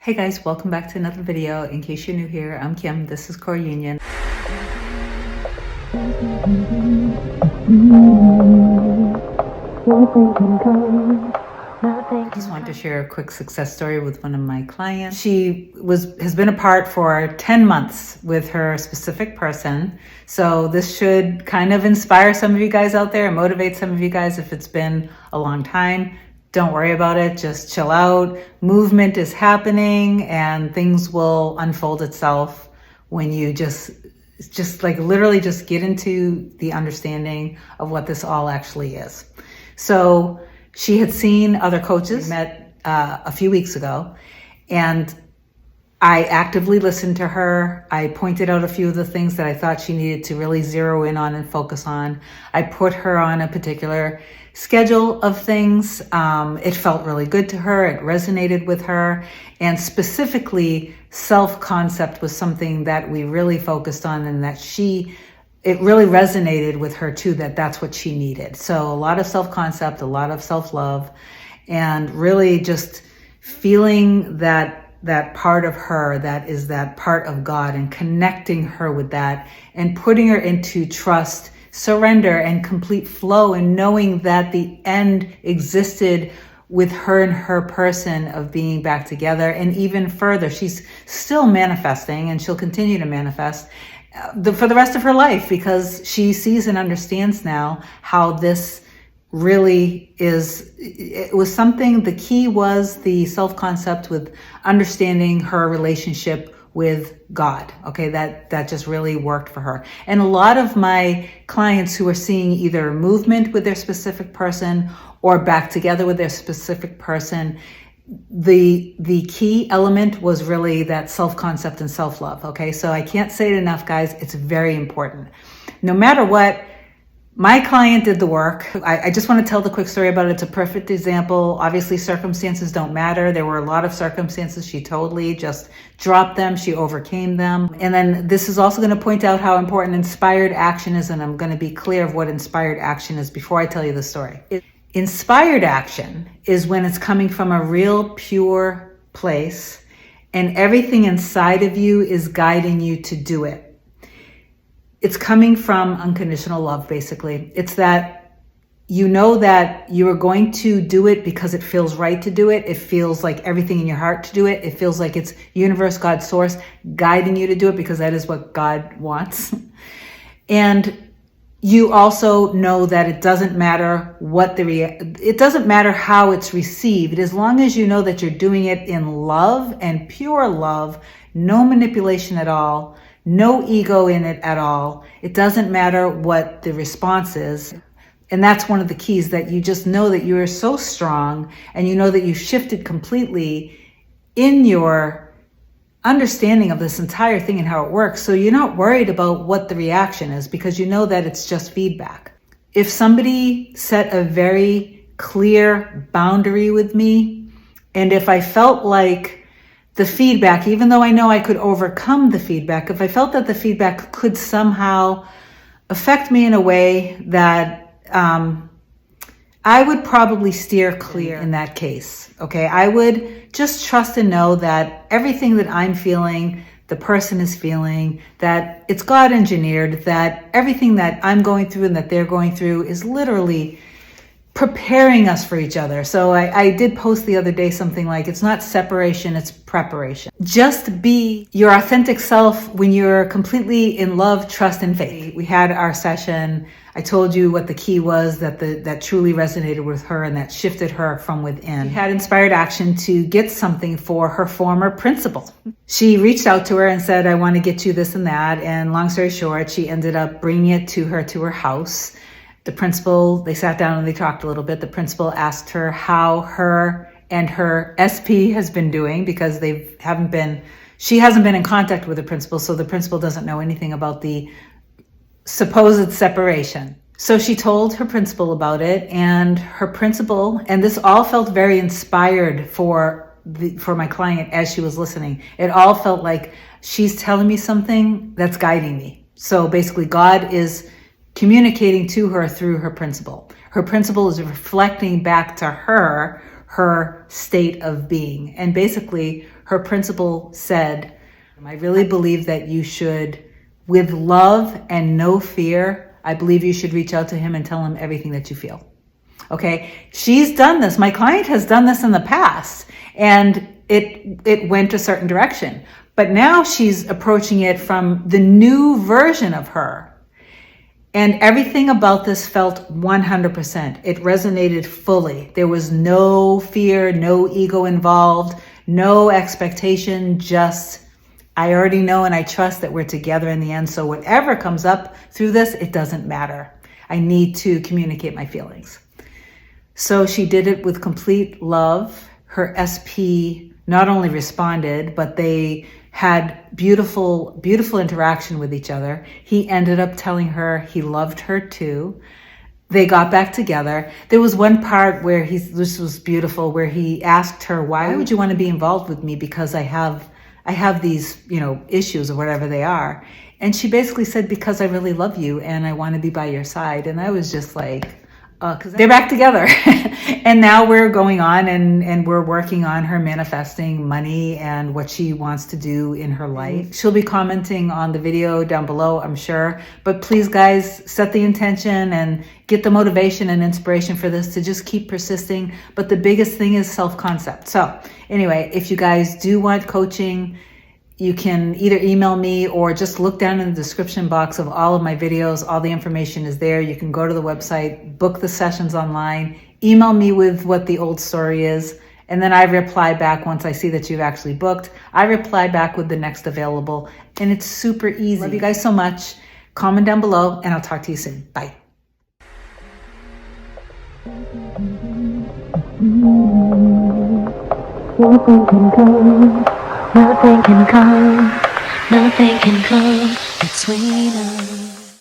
Hey guys, welcome back to another video. In case you're new here, I'm Kim. This is Core Union. I just wanted to share a quick success story with one of my clients. She has been apart for 10 months with her specific person. So this should kind of inspire some of you guys out there and motivate some of you guys if it's been a long time. Don't worry about it. Just chill out. Movement is happening and things will unfold itself when you just like literally just get into the understanding of what this all actually is. So she had seen other coaches, met a few weeks ago, and I actively listened to her. I pointed out a few of the things that I thought she needed to really zero in on and focus on. I put her on a particular schedule of things. It felt really good to her. It resonated with her. And specifically, self-concept was something that we really focused on, and that it really resonated with her too, that's what she needed. So a lot of self-concept, a lot of self-love, and really just feeling that part of her that is that part of God, and connecting her with that and putting her into trust, surrender, and complete flow, and knowing that the end existed with her and her person of being back together. And even further, she's still manifesting, and she'll continue to manifest for the rest of her life, because she sees and understands now how this really is. It was something, the key was the self-concept with understanding her relationship with God. Okay, that just really worked for her. And a lot of my clients who are seeing either movement with their specific person or back together with their specific person, the key element was really that self-concept and self-love. Okay, so I can't say it enough, guys. It's very important. No matter what, my client did the work. I just want to tell the quick story about it. It's a perfect example. Obviously, circumstances don't matter. There were a lot of circumstances. She totally just dropped them. She overcame them. And then this is also going to point out how important inspired action is. And I'm going to be clear of what inspired action is before I tell you the story. Inspired action is when it's coming from a real pure place and everything inside of you is guiding you to do it. It's coming from unconditional love, basically. It's that you know that you are going to do it because it feels right to do it. It feels like everything in your heart to do it. It feels like it's universe, God, source guiding you to do it, because that is what God wants. And you also know that it doesn't matter it doesn't matter how it's received, as long as you know that you're doing it in love and pure love, no manipulation at all, no ego in it at all. It doesn't matter what the response is. And that's one of the keys, that you just know that you are so strong, and you know that you shifted completely in your understanding of this entire thing and how it works. So you're not worried about what the reaction is, because you know that it's just feedback. If somebody set a very clear boundary with me, and if I felt like the feedback, even though I know I could overcome the feedback, if I felt that the feedback could somehow affect me in a way that I would probably steer clear in that case. Okay, I would just trust and know that everything that I'm feeling, the person is feeling, that it's God engineered, that everything that I'm going through and that they're going through is literally preparing us for each other. So I did post the other day something like, it's not separation, it's preparation. Just be your authentic self when you're completely in love, trust, and faith. We had our session. I told you what the key was that truly resonated with her and that shifted her from within. She had inspired action to get something for her former principal. She reached out to her and said, I want to get you this and that. And long story short, she ended up bringing it to her house. The principal, they sat down and they talked a little bit. The principal asked her how her and her SP has been doing, because she hasn't been in contact with the principal. So the principal doesn't know anything about the supposed separation. So she told her principal about it, and her principal, and this all felt very inspired for my client as she was listening. It all felt like she's telling me something that's guiding me. So basically God is communicating to her through her principal. Her principal is reflecting back to her state of being. And basically her principal said, I really believe that you should, with love and no fear, I believe you should reach out to him and tell him everything that you feel. Okay, she's done this. My client has done this in the past, and it went a certain direction. But now she's approaching it from the new version of her. And everything about this felt 100%. It resonated fully. There was no fear, no ego involved, no expectation, just I already know and I trust that we're together in the end. So whatever comes up through this, it doesn't matter. I need to communicate my feelings. So she did it with complete love. Her SP not only responded, but they had beautiful, beautiful interaction with each other. He ended up telling her he loved her too. They got back together. There was one part where this was beautiful, where he asked her, why would you want to be involved with me? Because I have these, issues or whatever they are. And she basically said, because I really love you and I want to be by your side. And I was just like, because they're back together. And now we're going on and we're working on her manifesting money and what she wants to do in her life. She'll be commenting on the video down below, I'm sure. But please, guys, set the intention and get the motivation and inspiration for this to just keep persisting. But the biggest thing is self-concept. So anyway, if you guys do want coaching, you can either email me or just look down in the description box of all of my videos. All the information is there. You can go to the website, book the sessions online, email me with what the old story is, and then I reply back once I see that you've actually booked. I reply back with the next available, and it's super easy. Love you guys so much. Comment down below, and I'll talk to you soon. Bye. Nothing can come between us.